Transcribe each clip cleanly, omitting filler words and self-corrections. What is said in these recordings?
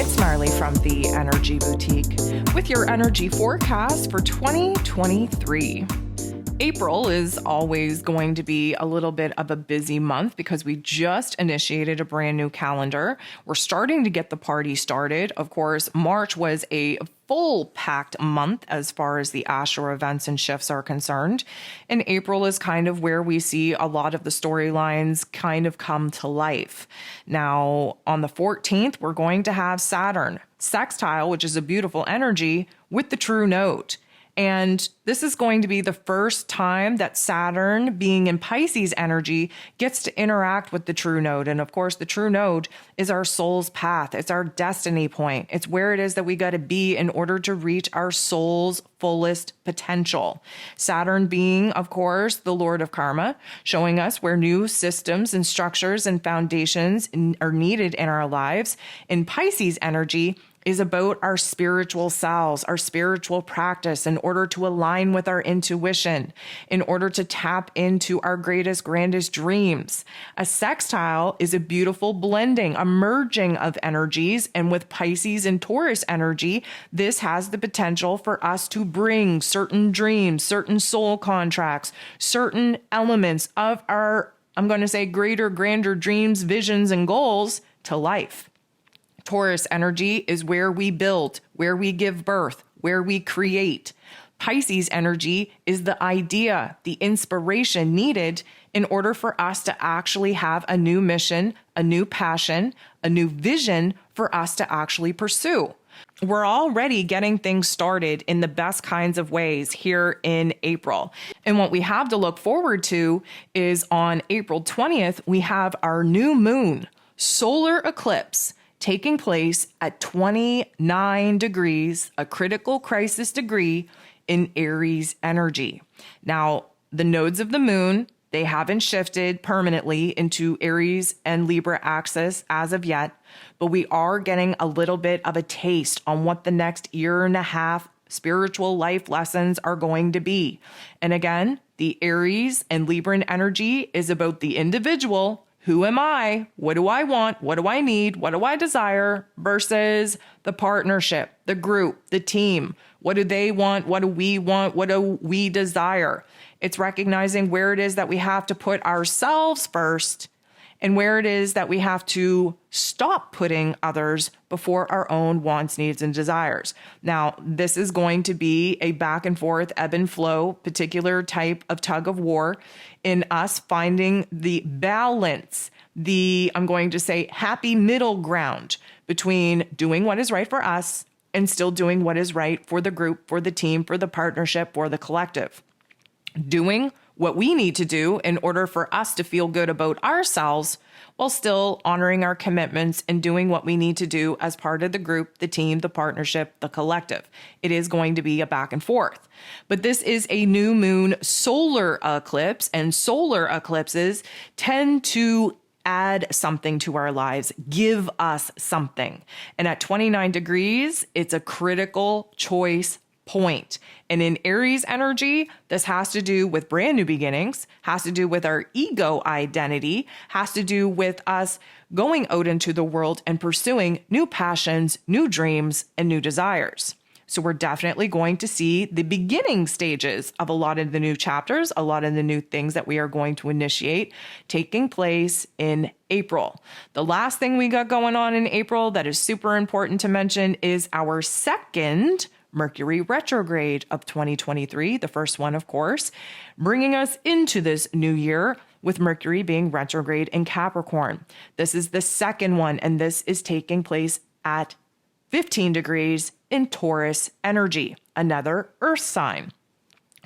it's Marley from the Energy Boutique with your energy forecast for 2023. April is always going to be a little bit of a busy month because we just initiated a brand new calendar. We're starting to get the party started. Of course, March was a full packed month as far as the astro events and shifts are concerned. And April is kind of where we see a lot of the storylines kind of come to life. Now, on the 14th, we're going to have Saturn sextile, which is a beautiful energy, with the true node. And this is going to be the first time that Saturn, being in Pisces energy, gets to interact with the true node. And of course, the true node is our soul's path. It's our destiny point. It's where it is that we got to be in order to reach our soul's fullest potential. Saturn being, of course, the Lord of Karma, showing us where new systems and structures and foundations are needed in our lives. In Pisces energy, is about our spiritual selves, our spiritual practice in order to align with our intuition, in order to tap into our greatest, grandest dreams. A sextile is a beautiful blending, a merging of energies. And with Pisces and Taurus energy, this has the potential for us to bring certain dreams, certain soul contracts, certain elements of our, I'm going to say, greater, grander dreams, visions, and goals to life. Taurus energy is where we build, where we give birth, where we create. Pisces energy is the idea, the inspiration needed in order for us to actually have a new mission, a new passion, a new vision for us to actually pursue. We're already getting things started in the best kinds of ways here in April. And what we have to look forward to is on April 20th, we have our new moon solar eclipse taking place at 29 degrees, a critical crisis degree in Aries energy. Now, the nodes of the moon, they haven't shifted permanently into Aries and Libra axis as of yet, but we are getting a little bit of a taste on what the next year and a half spiritual life lessons are going to be. And again, the Aries and Libran energy is about the individual. Who am I? What do I want? What do I need? What do I desire? Versus the partnership, the group, the team. What do they want? What do we want? What do we desire? It's recognizing where it is that we have to put ourselves first and where it is that we have to stop putting others before our own wants, needs, and desires. Now, this is going to be a back and forth, ebb and flow, particular type of tug of war in us finding the balance, I'm going to say, happy middle ground between doing what is right for us and still doing what is right for the group, for the team, for the partnership, for the collective. Doing what we need to do in order for us to feel good about ourselves while still honoring our commitments and doing what we need to do as part of the group, the team, the partnership, the collective. It is going to be a back and forth. But this is a new moon solar eclipse, and solar eclipses tend to add something to our lives, give us something. And at 29 degrees, it's a critical choice point. And in Aries energy, this has to do with brand new beginnings, has to do with our ego identity, has to do with us going out into the world and pursuing new passions, new dreams, and new desires. So we're definitely going to see the beginning stages of a lot of the new chapters, a lot of the new things that we are going to initiate taking place in April. The last thing we got going on in April that is super important to mention is our second Mercury retrograde of 2023, the first one, of course, bringing us into this new year with Mercury being retrograde in Capricorn. This is the second one, and this is taking place at 15 degrees in Taurus energy, another earth sign.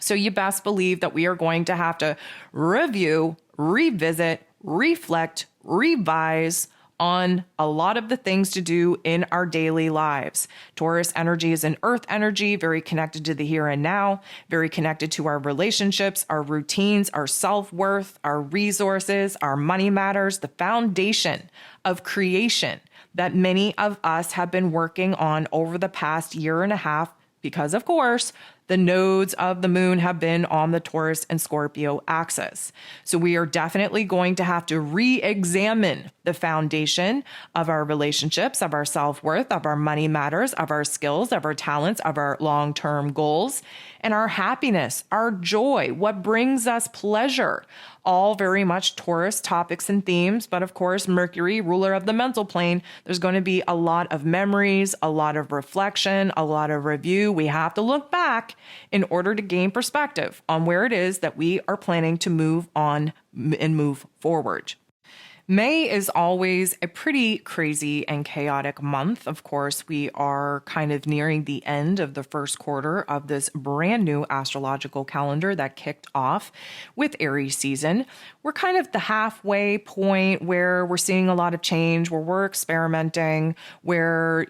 So you best believe that we are going to have to review, revisit, reflect, revise on a lot of the things to do in our daily lives. Taurus energy is an earth energy, very connected to the here and now, very connected to our relationships, our routines, our self-worth, our resources, our money matters, the foundation of creation that many of us have been working on over the past year and a half because, of course, the nodes of the moon have been on the Taurus and Scorpio axis. So we are definitely going to have to re-examine the foundation of our relationships, of our self-worth, of our money matters, of our skills, of our talents, of our long-term goals, and our happiness, our joy, what brings us pleasure. All very much Taurus topics and themes, but of course, Mercury, ruler of the mental plane, there's going to be a lot of memories, a lot of reflection, a lot of review. We have to look back in order to gain perspective on where it is that we are planning to move on and move forward. May is always a pretty crazy and chaotic month. Of course, we are kind of nearing the end of the first quarter of this brand new astrological calendar that kicked off with Aries season. We're kind of the halfway point where we're seeing a lot of change, where we're experimenting, where,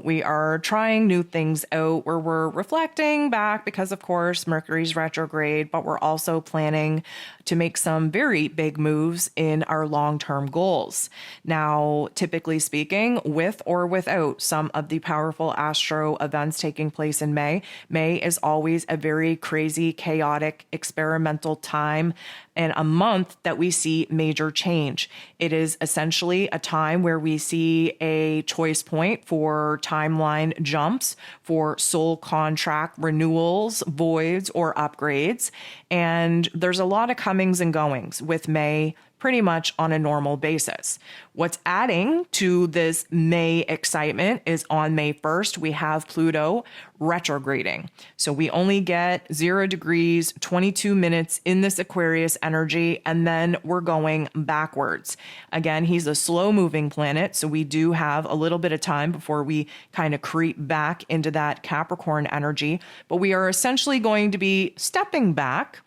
we are trying new things out, where we're reflecting back because, of course, Mercury's retrograde, but we're also planning to make some very big moves in our long-term goals. Now, typically speaking, with or without some of the powerful astro events taking place in May, May is always a very crazy, chaotic, experimental time and a month that we see major change. It is essentially a time where we see a choice point for timeline jumps, for soul contract renewals, voids, or upgrades. And there's a lot of comings and goings with May pretty much on a normal basis. What's adding to this May excitement is on May 1st, we have Pluto retrograding. So we only get 0 degrees, 22 minutes in this Aquarius energy, and then we're going backwards. Again, he's a slow moving planet, so we do have a little bit of time before we kind of creep back into that Capricorn energy, but we are essentially going to be stepping back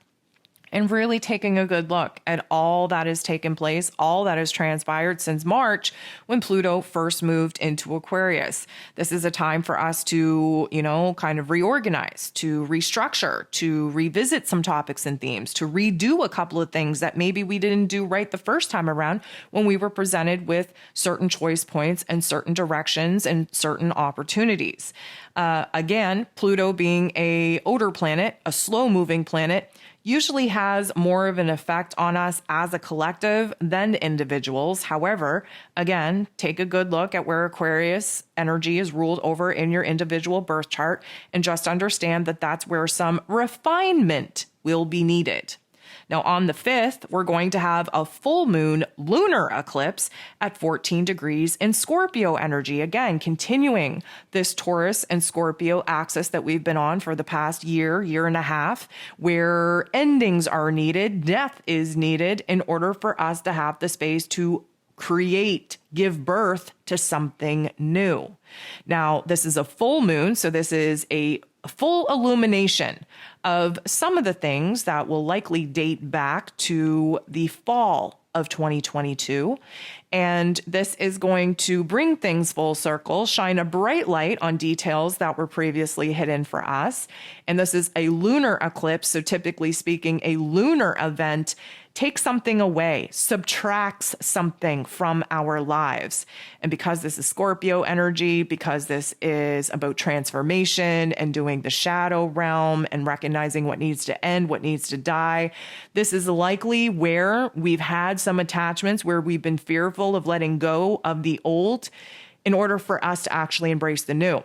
and really taking a good look at all that has taken place, all that has transpired since March when Pluto first moved into Aquarius. This is a time for us to, kind of reorganize, to restructure, to revisit some topics and themes, to redo a couple of things that maybe we didn't do right the first time around when we were presented with certain choice points and certain directions and certain opportunities. Again, Pluto being a older planet, a slow moving planet, usually has more of an effect on us as a collective than individuals. However, again, take a good look at where Aquarius energy is ruled over in your individual birth chart and just understand that that's where some refinement will be needed. Now, on the 5th, we're going to have a full moon lunar eclipse at 14 degrees in Scorpio energy. Again, continuing this Taurus and Scorpio axis that we've been on for the past year and a half, where endings are needed, death is needed in order for us to have the space to create, give birth to something new. Now, this is a full moon, so this is a full illumination of some of the things that will likely date back to the fall of 2022. And this is going to bring things full circle, shine a bright light on details that were previously hidden for us. And this is a lunar eclipse. So typically speaking, a lunar event takes something away, subtracts something from our lives. And because this is Scorpio energy, because this is about transformation and doing the shadow realm and recognizing what needs to end, what needs to die, this is likely where we've had some attachments where we've been fearful of letting go of the old in order for us to actually embrace the new.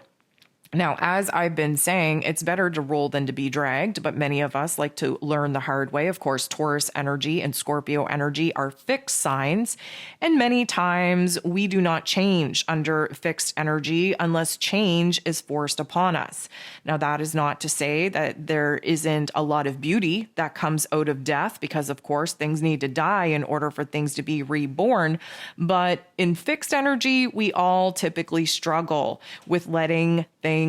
Now, as I've been saying, it's better to roll than to be dragged, but many of us like to learn the hard way. Of course, Taurus energy and Scorpio energy are fixed signs, and many times we do not change under fixed energy unless change is forced upon us. Now, that is not to say that there isn't a lot of beauty that comes out of death, because of course things need to die in order for things to be reborn. But in fixed energy, we all typically struggle with letting things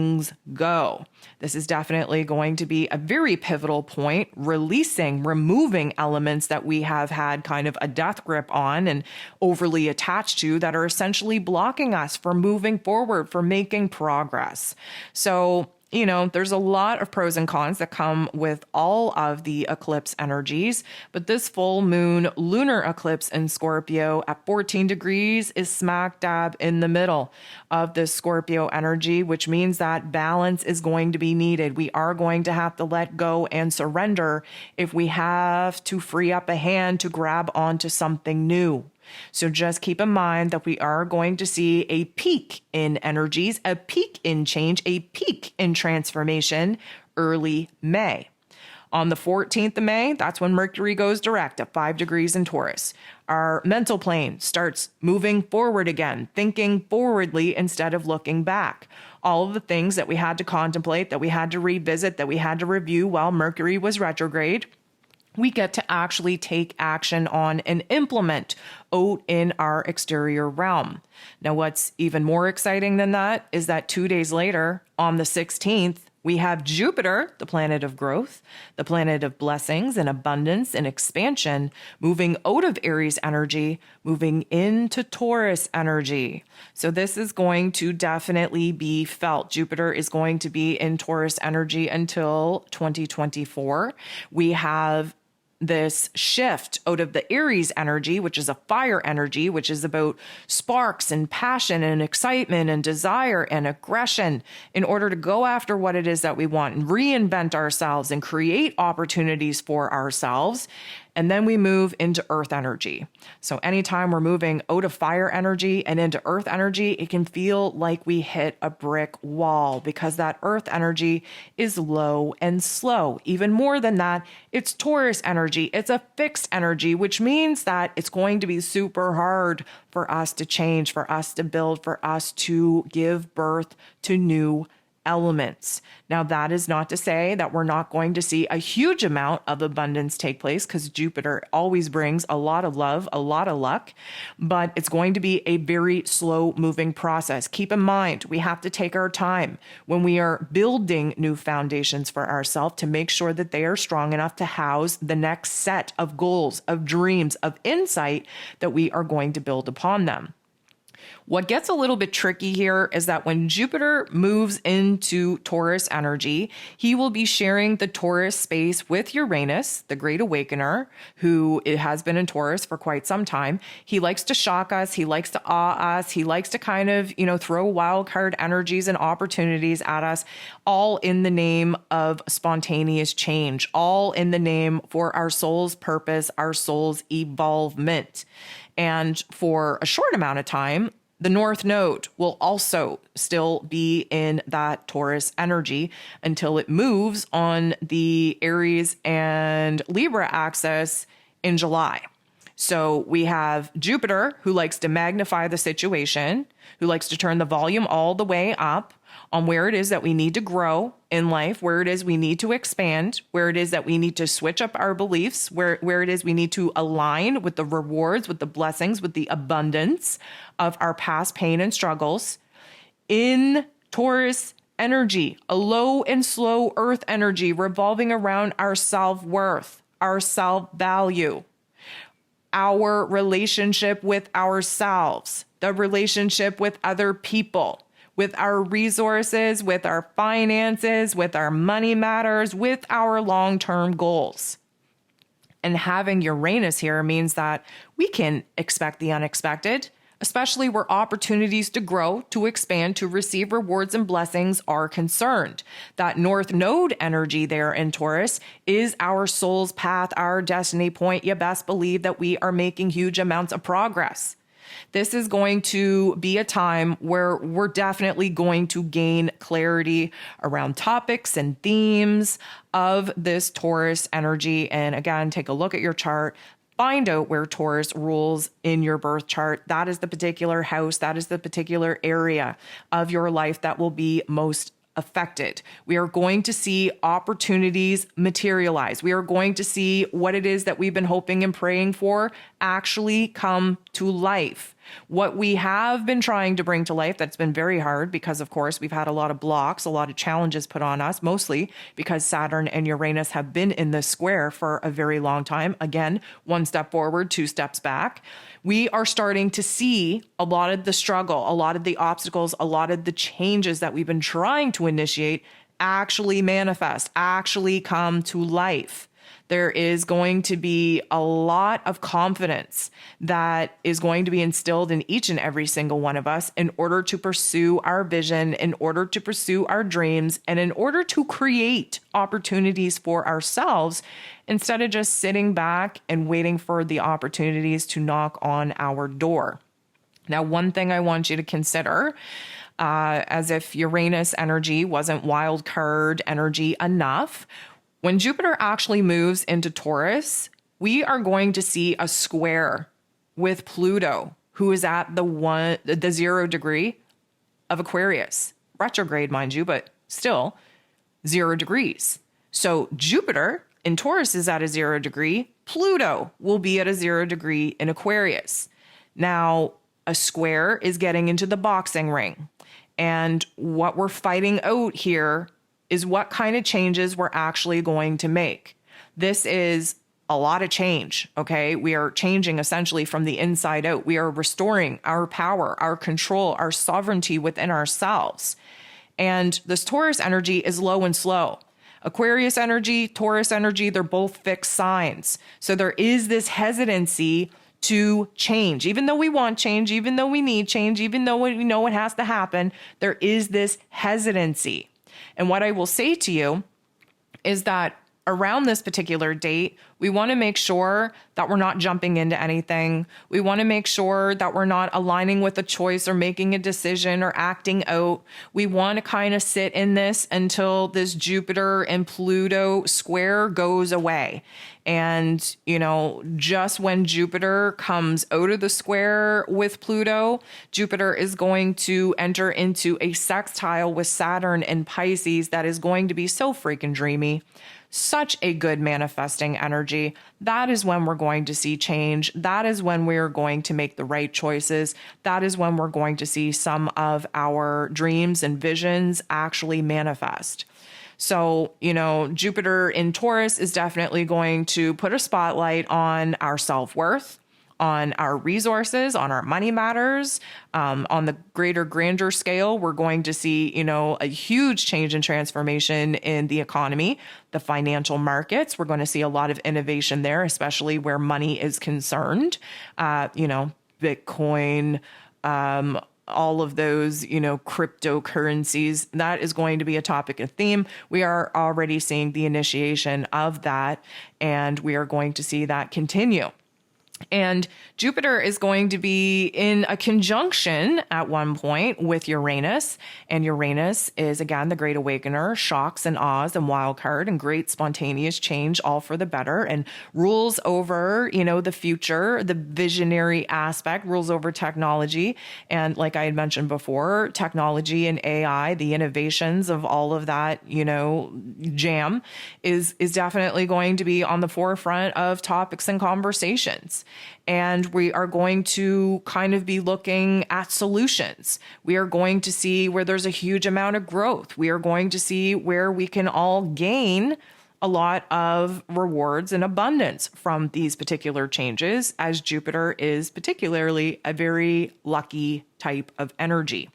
go. This is definitely going to be a very pivotal point, removing elements that we have had kind of a death grip on and overly attached to that are essentially blocking us from moving forward, for making progress. So, there's a lot of pros and cons that come with all of the eclipse energies, but this full moon lunar eclipse in Scorpio at 14 degrees is smack dab in the middle of this Scorpio energy, which means that balance is going to be needed. We are going to have to let go and surrender if we have to free up a hand to grab onto something new. So just keep in mind that we are going to see a peak in energies, a peak in change, a peak in transformation early May. On the 14th of May, that's when Mercury goes direct at 5 degrees in Taurus. Our mental plane starts moving forward again, thinking forwardly instead of looking back. All of the things that we had to contemplate, that we had to revisit, that we had to review while Mercury was retrograde, we get to actually take action on and implement out in our exterior realm. Now, what's even more exciting than that is that 2 days later, on the 16th, we have Jupiter, the planet of growth, the planet of blessings and abundance and expansion, moving out of Aries energy, moving into Taurus energy. So this is going to definitely be felt. Jupiter is going to be in Taurus energy until 2024. We have this shift out of the Aries energy, which is a fire energy, which is about sparks and passion and excitement and desire and aggression in order to go after what it is that we want and reinvent ourselves and create opportunities for ourselves. And then we move into earth energy. So anytime we're moving out of fire energy and into earth energy, it can feel like we hit a brick wall because that earth energy is low and slow. Even more than that, it's Taurus energy. It's a fixed energy, which means that it's going to be super hard for us to change, for us to build, for us to give birth to new elements. Now, that is not to say that we're not going to see a huge amount of abundance take place, because Jupiter always brings a lot of love, a lot of luck, but it's going to be a very slow moving process. Keep in mind, we have to take our time when we are building new foundations for ourselves to make sure that they are strong enough to house the next set of goals, of dreams, of insight that we are going to build upon them. What gets a little bit tricky here is that when Jupiter moves into Taurus energy, he will be sharing the Taurus space with Uranus, the Great Awakener, who has been in Taurus for quite some time. He likes to shock us. He likes to awe us. He likes to kind of, throw wild card energies and opportunities at us, all in the name of spontaneous change, all in the name for our soul's purpose, our soul's evolvement. And for a short amount of time, the North Node will also still be in that Taurus energy until it moves on the Aries and Libra axis in July. So we have Jupiter, who likes to magnify the situation, who likes to turn the volume all the way up on where it is that we need to grow in life, where it is we need to expand, where it is that we need to switch up our beliefs, where it is we need to align with the rewards, with the blessings, with the abundance of our past pain and struggles. In Taurus energy, a low and slow earth energy revolving around our self-worth, our self-value, our relationship with ourselves, the relationship with other people, with our resources, with our finances, with our money matters, with our long-term goals. And having Uranus here means that we can expect the unexpected, especially where opportunities to grow, to expand, to receive rewards and blessings are concerned. That North Node energy there in Taurus is our soul's path, our destiny point. You best believe that we are making huge amounts of progress. This is going to be a time where we're definitely going to gain clarity around topics and themes of this Taurus energy. And again, take a look at your chart. Find out where Taurus rules in your birth chart. That is the particular house, that is the particular area of your life that will be most affected. We are going to see opportunities materialize. We are going to see what it is that we've been hoping and praying for actually come to life. What we have been trying to bring to life, that's been very hard because, of course, we've had a lot of blocks, a lot of challenges put on us, mostly because Saturn and Uranus have been in this square for a very long time. Again, one step forward, two steps back. We are starting to see a lot of the struggle, a lot of the obstacles, a lot of the changes that we've been trying to initiate actually manifest, actually come to life. There is going to be a lot of confidence that is going to be instilled in each and every single one of us in order to pursue our vision, in order to pursue our dreams, and in order to create opportunities for ourselves instead of just sitting back and waiting for the opportunities to knock on our door. Now, one thing I want you to consider, as if Uranus energy wasn't wild card energy enough, when Jupiter actually moves into Taurus, we are going to see a square with Pluto, who is at the 0 degree of Aquarius. Retrograde, mind you, but still 0 degrees. So Jupiter in Taurus is at a 0 degree. Pluto will be at a 0 degree in Aquarius. Now, a square is getting into the boxing ring. And what we're fighting out here is what kind of changes we're actually going to make. This is a lot of change, okay? We are changing essentially from the inside out. We are restoring our power, our control, our sovereignty within ourselves. And this Taurus energy is low and slow. Aquarius energy, Taurus energy, they're both fixed signs. So there is this hesitancy to change. Even though we want change, even though we need change, even though we know it has to happen, there is this hesitancy. And what I will say to you is that around this particular date, we want to make sure that we're not jumping into anything. We want to make sure that we're not aligning with a choice or making a decision or acting out. We want to kind of sit in this until this Jupiter and Pluto square goes away. And, just when Jupiter comes out of the square with Pluto, Jupiter is going to enter into a sextile with Saturn and Pisces that is going to be so freaking dreamy. Such a good manifesting energy. That is when we're going to see change. That is when we're going to make the right choices. That is when we're going to see some of our dreams and visions actually manifest. So, Jupiter in Taurus is definitely going to put a spotlight on our self-worth, on our resources, on our money matters, on the greater grandeur scale. We're going to see, a huge change and transformation in the economy, the financial markets. We're going to see a lot of innovation there, especially where money is concerned. Bitcoin, all of those, cryptocurrencies, that is going to be a topic of theme. We are already seeing the initiation of that, and we are going to see that continue. And Jupiter is going to be in a conjunction at one point with Uranus. And Uranus is, again, the great awakener, shocks and awes and wild card and great spontaneous change, all for the better, and rules over, the future, the visionary aspect, rules over technology. And like I had mentioned before, technology and AI, the innovations of all of that, jam is definitely going to be on the forefront of topics and conversations. And we are going to kind of be looking at solutions. We are going to see where there's a huge amount of growth. We are going to see where we can all gain a lot of rewards and abundance from these particular changes, as Jupiter is particularly a very lucky type of energy.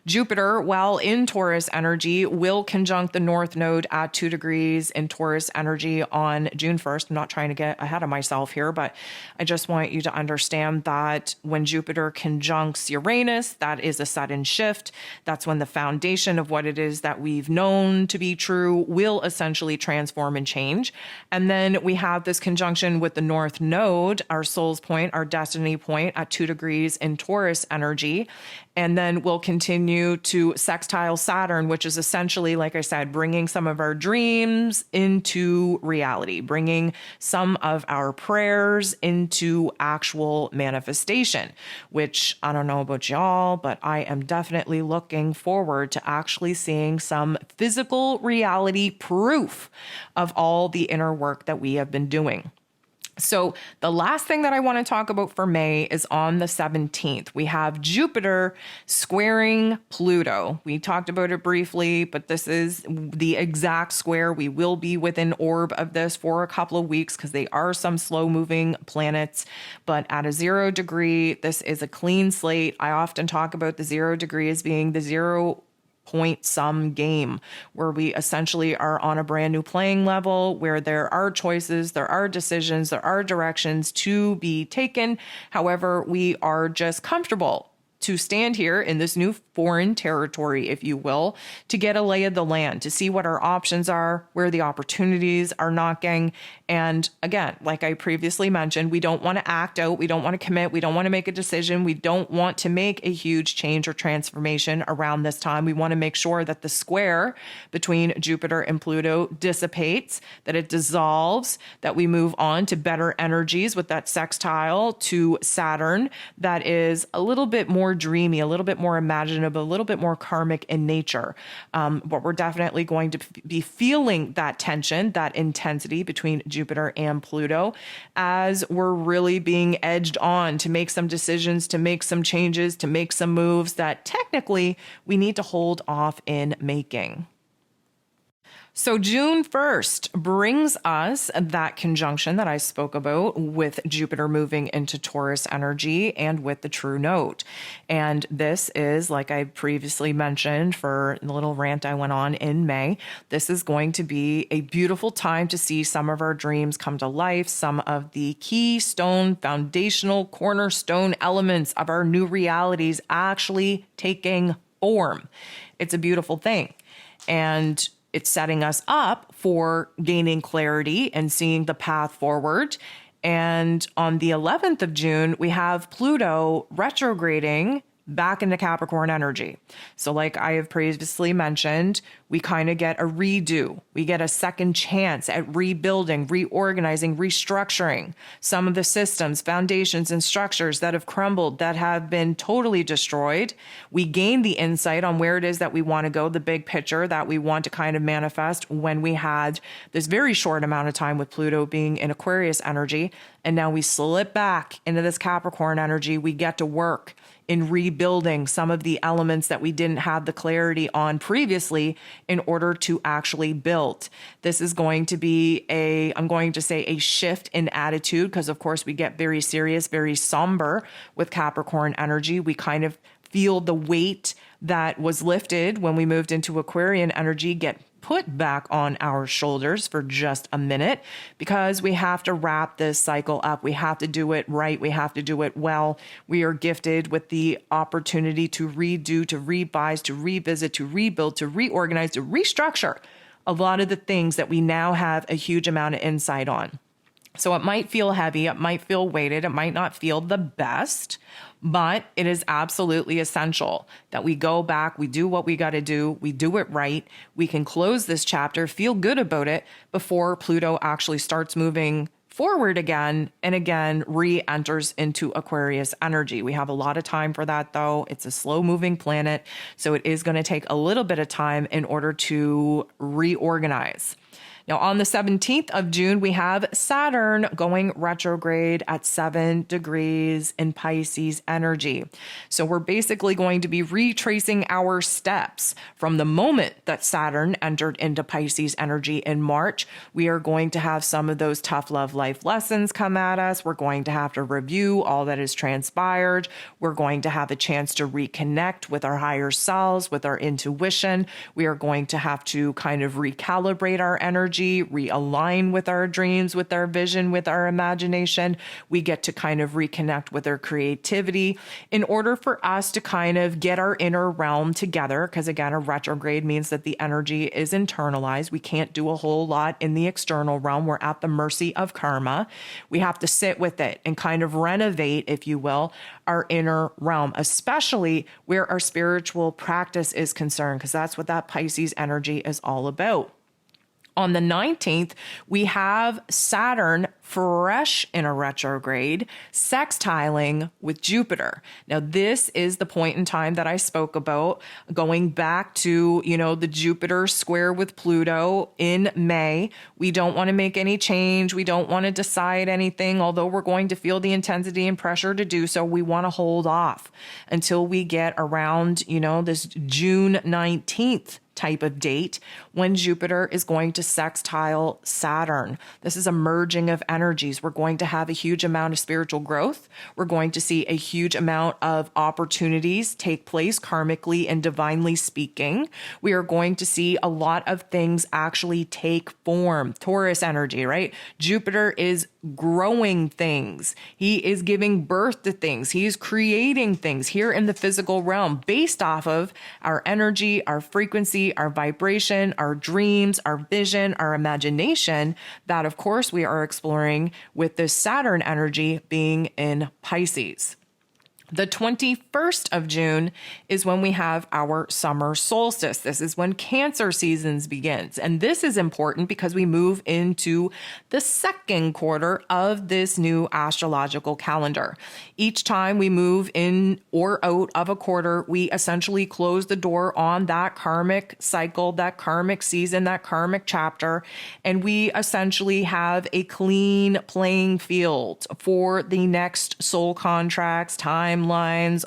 Jupiter, while in Taurus energy, will conjunct the North Node at 2 degrees in Taurus energy on June 1st. I'm not trying to get ahead of myself here, but I just want you to understand that when Jupiter conjuncts Uranus, that is a sudden shift. That's when the foundation of what it is that we've known to be true will essentially transform and change. And then we have this conjunction with the North Node, our soul's point, our destiny point at 2 degrees in Taurus energy. And then we'll continue to sextile Saturn, which is essentially, like I said, bringing some of our dreams into reality, bringing some of our prayers into actual manifestation, which I don't know about y'all, but I am definitely looking forward to actually seeing some physical reality proof of all the inner work that we have been doing. So the last thing that I want to talk about for May is on the 17th. We have Jupiter squaring Pluto. We talked about it briefly, but this is the exact square. We will be within orb of this for a couple of weeks because they are some slow moving planets, but at a 0 degree, this is a clean slate. I often talk about the 0 degree as being the 0 point sum game where we essentially are on a brand new playing level where there are choices, there are decisions, there are directions to be taken. However, we are just comfortable to stand here in this new foreign territory, if you will, to get a lay of the land, to see what our options are, where the opportunities are knocking. And again, like I previously mentioned, we don't want to act out. We don't want to commit. We don't want to make a decision. We don't want to make a huge change or transformation around this time. We want to make sure that the square between Jupiter and Pluto dissipates, that it dissolves, that we move on to better energies with that sextile to Saturn that is a little bit more dreamy, a little bit more imaginative, a little bit more karmic in nature. But we're definitely going to be feeling that tension, that intensity between Jupiter and Pluto as we're really being edged on to make some decisions, to make some changes, to make some moves that technically we need to hold off in making. So June 1st brings us that conjunction that I spoke about with Jupiter moving into Taurus energy and with the true node. And this is, like I previously mentioned for the little rant I went on in May, this is going to be a beautiful time to see some of our dreams come to life, some of the keystone, foundational, cornerstone elements of our new realities actually taking form. It's a beautiful thing. And it's setting us up for gaining clarity and seeing the path forward. And on the 11th of June, we have Pluto retrograding back into Capricorn energy. So like I have previously mentioned, we kind of get a redo. We get a second chance at rebuilding, reorganizing, restructuring some of the systems, foundations, and structures that have crumbled, that have been totally destroyed. We gain the insight on where it is that we want to go, the big picture that we want to kind of manifest when we had this very short amount of time with Pluto being in Aquarius energy. And now we slip back into this Capricorn energy. We get to work in rebuilding some of the elements that we didn't have the clarity on previously in order to actually build. This is going to be I'm going to say a shift in attitude, because of course we get very serious, very somber with Capricorn energy. We kind of feel the weight that was lifted when we moved into Aquarian energy get put back on our shoulders for just a minute, because we have to wrap this cycle up. We have to do it right. We have to do it well. We are gifted with the opportunity to redo, to revise, to revisit, to rebuild, to reorganize, to restructure a lot of the things that we now have a huge amount of insight on. So it might feel heavy, it might feel weighted, it might not feel the best, but it is absolutely essential that we go back, we do what we got to do, we do it right, we can close this chapter, feel good about it before Pluto actually starts moving forward again and again re-enters into Aquarius energy. We have a lot of time for that though. It's a slow moving planet, so it is going to take a little bit of time in order to reorganize. Now, on the 17th of June, we have Saturn going retrograde at 7 degrees in Pisces energy. So we're basically going to be retracing our steps from the moment that Saturn entered into Pisces energy in March. We are going to have some of those tough love life lessons come at us. We're going to have to review all that has transpired. We're going to have a chance to reconnect with our higher selves, with our intuition. We are going to have to kind of recalibrate our energy, realign with our dreams, with our vision, with our imagination. We get to kind of reconnect with our creativity in order for us to kind of get our inner realm together. Because again, a retrograde means that the energy is internalized. We can't do a whole lot in the external realm. We're at the mercy of karma. We have to sit with it and kind of renovate, if you will, our inner realm, especially where our spiritual practice is concerned, because that's what that Pisces energy is all about. On the 19th, we have Saturn fresh in a retrograde, sextiling with Jupiter. Now, this is the point in time that I spoke about, going back to, the Jupiter square with Pluto in May. We don't want to make any change. We don't want to decide anything, although we're going to feel the intensity and pressure to do so. We want to hold off until we get around, this June 19th type of date when Jupiter is going to sextile Saturn. This is a merging of energies. We're going to have a huge amount of spiritual growth. We're going to see a huge amount of opportunities take place karmically and divinely speaking. We are going to see a lot of things actually take form. Taurus energy, right? Jupiter is growing things. He is giving birth to things. He is creating things here in the physical realm based off of our energy, our frequency, our vibration, our dreams, our vision, our imagination, that of course we are exploring with this Saturn energy being in Pisces. The 21st of June is when we have our summer solstice. This is when Cancer seasons begins. And this is important because we move into the second quarter of this new astrological calendar. Each time we move in or out of a quarter, we essentially close the door on that karmic cycle, that karmic season, that karmic chapter, and we essentially have a clean playing field for the next soul contracts, timelines,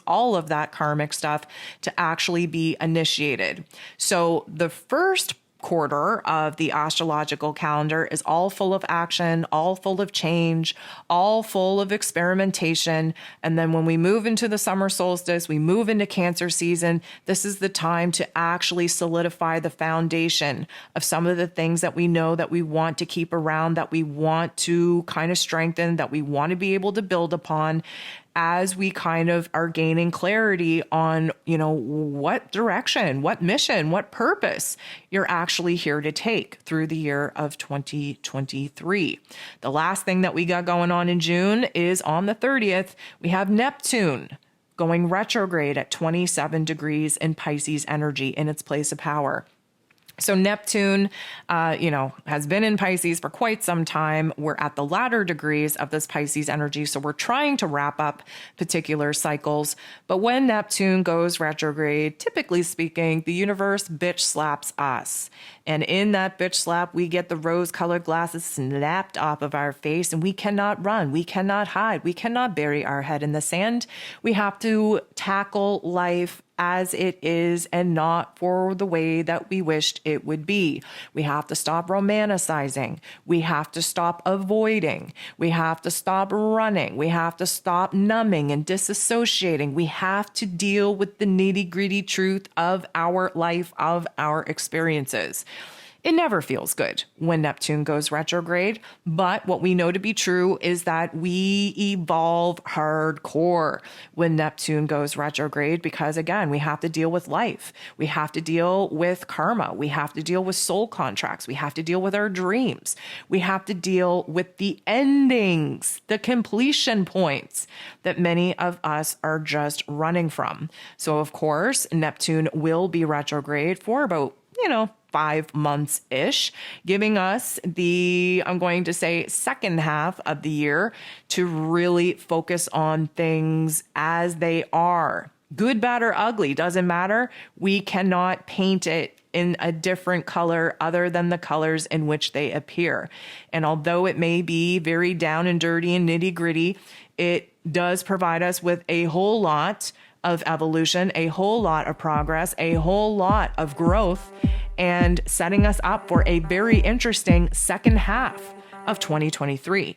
all of that karmic stuff to actually be initiated. So the first quarter of the astrological calendar is all full of action, all full of change, all full of experimentation. And then when we move into the summer solstice, we move into Cancer season, this is the time to actually solidify the foundation of some of the things that we know that we want to keep around, that we want to kind of strengthen, that we want to be able to build upon as we kind of are gaining clarity on, what direction, what mission, what purpose you're actually here to take through the year of 2023. The last thing that we got going on in June is on the 30th, we have Neptune going retrograde at 27 degrees in Pisces energy in its place of power. So Neptune, has been in Pisces for quite some time. We're at the latter degrees of this Pisces energy. So we're trying to wrap up particular cycles. But when Neptune goes retrograde, typically speaking, the universe bitch slaps us. And in that bitch slap, we get the rose-colored glasses snapped off of our face, and we cannot run. We cannot hide. We cannot bury our head in the sand. We have to tackle life as it is and not for the way that we wished it would be. We have to stop romanticizing. We have to stop avoiding. We have to stop running. We have to stop numbing and disassociating. We have to deal with the nitty-gritty truth of our life, of our experiences. It never feels good when Neptune goes retrograde, but what we know to be true is that we evolve hardcore when Neptune goes retrograde because, again, we have to deal with life. We have to deal with karma. We have to deal with soul contracts. We have to deal with our dreams. We have to deal with the endings, the completion points that many of us are just running from. So, of course, Neptune will be retrograde for about, 5 months-ish, giving us I'm going to say, second half of the year to really focus on things as they are. Good, bad, or ugly, doesn't matter. We cannot paint it in a different color other than the colors in which they appear. And although it may be very down and dirty and nitty-gritty, it does provide us with a whole lot of evolution, a whole lot of progress, a whole lot of growth, and setting us up for a very interesting second half of 2023.